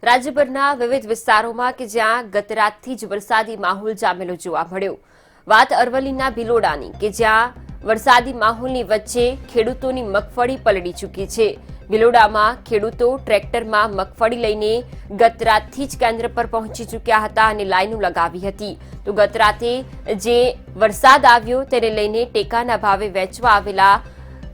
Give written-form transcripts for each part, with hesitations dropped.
રાજ્યભરના વિવિધ વિસ્તારોમાં કે જ્યાં ગત રાતથી જ વરસાદી માહોલ જામેલો જોવા મળ્યો। વાત અરવલ્લીના ભિલોડાની કે જ્યાં વરસાદી માહોલની વચ્ચે ખેડૂતોની મગફળી પલળી ચૂકી છે। ભિલોડામાં ખેડૂતો ટ્રેક્ટરમાં મગફળી લઈને ગત રાતથી જ કેન્દ્ર પર પહોંચી ચૂક્યા હતા અને લાઈનો લગાવી હતી। તો ગત રાતે જે વરસાદ આવ્યો તેને લઈને ટેકાના ભાવે વેચવા આવેલા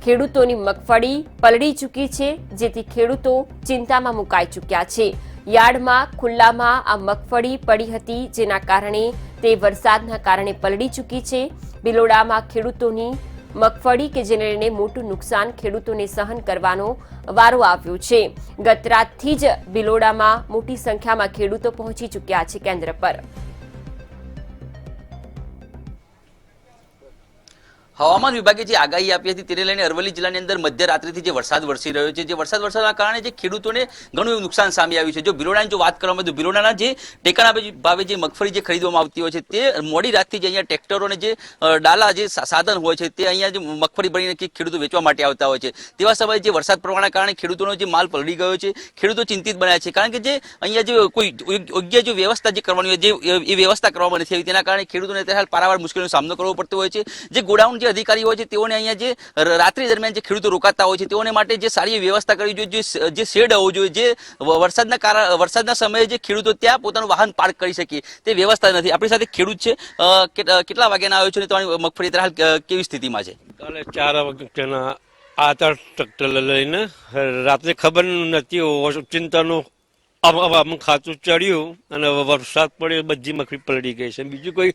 ખેડૂતોની મગફળી પલળી ચૂકી છે, જેથી ખેડૂતો ચિંતામાં મુકાઈ ચૂક્યા છે। યાર્ડમાં ખુલ્લામાં આ મગફળી પડી હતી, જેના કારણે તે વરસાદના કારણે પલળી ચૂકી છે। ભિલોડામાં ખેડૂતોની મગફળી કે જેને લઈને મોટું નુકસાન ખેડૂતોને સહન કરવાનો વારો આવ્યો છે। ગત રાતથી જ ભિલોડામાં મોટી સંખ્યામાં ખેડૂતો પહોંચી ચૂક્યા છે કેન્દ્ર પર। હવામાન વિભાગે જે આગાહી આપી હતી તેને લઈને અરવલ્લી જિલ્લાની અંદર મધ્યરાત્રિથી જે વરસાદ વરસી રહ્યો છે, જે વરસાદ વરસાદના કારણે જે ખેડૂતોને ઘણું એવું નુકસાન સામે આવ્યું છે। જો ભિલોડાની જો વાત કરવામાં આવે તો ભિલોડાના જે ટેકાના ભાવે જે મગફળી જે ખરીદવામાં આવતી હોય છે તે મોડી રાતથી જ અહીંયા ટ્રેક્ટરોને જે ડાલા જે સાધન હોય છે તે અહીંયા જે મગફળી ભરીને ખેડૂતો વેચવા માટે આવતા હોય છે। તેવા સમયે જે વરસાદ પડવાના કારણે ખેડૂતોનો જે માલ પલળી ગયો છે, ખેડૂતો ચિંતિત બન્યા છે, કારણ કે જે અહીંયા જે કોઈ યોગ્ય જે વ્યવસ્થા જે કરવાની હોય એ વ્યવસ્થા કરવામાં નથી આવી, તેના કારણે ખેડૂતોને અત્યારે હાલ પારાવાર મુશ્કેલીનો સામનો કરવો પડતો હોય છે। જે ગોડાઉન જે અધિકારી હોય છે તેઓને અહીંયા જે રાત્રિ દરમિયાન જે ખેડૂતો રોકાતા હોય છે તેઓને માટે જે સારી વ્યવસ્થા કરવી જોઈએ, જે શેડ હોવું જોઈએ, જે વરસાદના સમયે જે ખેડૂતો ત્યાં પોતાનું વાહન પાર્ક કરી શકે તે વ્યવસ્થા નથી। આપણી સાથે ખેડૂત છે, કેટલા વાગ્યાના આવ્યો છે અને તમારી મગફળી હાલ કેવી સ્થિતિમાં છે? કાલે 4 વાગ્યાના આ ટ્રેક્ટર લઈને રાત્રે ખબર નથી, ચિંતાનું ખાતું ચડ્યું અને વરસાદ પડ્યો, બધી મગફળી પલળી ગઈ છે। બીજું કોઈ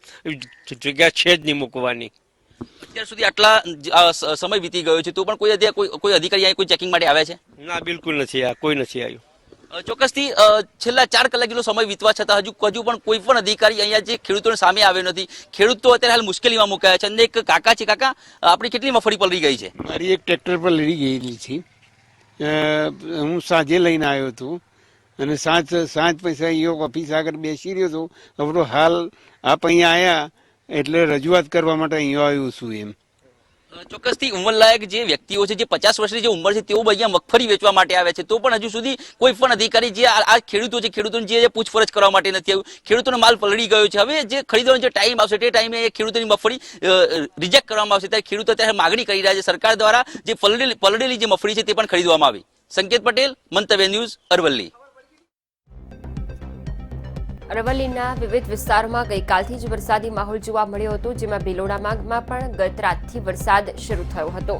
જગ્યા છે જ નહીં મૂકવાની। અત્યાર સુધી આટલા સમય વીતી ગયો છે તો પણ કોઈ અધિકારી કોઈ ચેકિંગ માટે આવ્યા છે? ના, બિલકુલ નથી આવ્યા, કોઈ નથી આવ્યું। ચોક્કસથી છેલ્લા 4 કલાક જેટલો સમય વીતવા છતાં હજુ પણ કોઈ પણ અધિકારી અહીંયા જે ખેડૂતોને સામે આવ્યો નથી। ખેડૂતો અત્યારે હાલ મુશ્કેલીમાં મુકાયા છે અને એક કાકા છે। કાકા, આપણી કેટલી મગફળી પલળી ગઈ છે? મારી એક ટ્રેક્ટર પર લડી ગયેલી છે। હું સાંજે લઈને આવ્યો હતો અને સાંજ પછી અહીંયા ઓફિસ આગળ બેસી રહ્યો હતો। હવે હાલ આપ અહીંયા આવ્યા એટલે રજૂઆત કરવા માટે અહીંયા આવ્યો છું એમ। ચોક્કસથી ઉંમરલાયક જે વ્યક્તિઓ છે, જે 50 વર્ષની જે ઉંમર છે, તેઓ અહીંયા મગફળી વેચવા માટે આવ્યા છે, તો પણ હજુ સુધી કોઈ પણ અધિકારી જે આ ખેડૂતો છે ખેડૂતોની જે પૂછપરછ કરવા માટે નથી આવ્યું। ખેડૂતોનો માલ પલળી ગયો છે। હવે જે ખરીદવાનો જે ટાઈમ આવશે તે ટાઈમે ખેડૂતોની મગફળી રિજેક્ટ કરવામાં આવશે, ત્યારે ખેડૂતો અત્યારે માગણી કરી રહ્યા છે સરકાર દ્વારા જે પલળેલી જે મગફળી છે તે પણ ખરીદવામાં આવી। સંકેત પટેલ, મંતવ્ય ન્યૂઝ, અરવલ્લી। અરવલ્લીના વિવિધ વિસ્તારોમાં ગઈકાલથી જ વરસાદી માહોલ જોવા મળ્યો હતો, જેમાં ભિલોડામાં પણ ગત રાતથી વરસાદ શરૂ થયો હતો।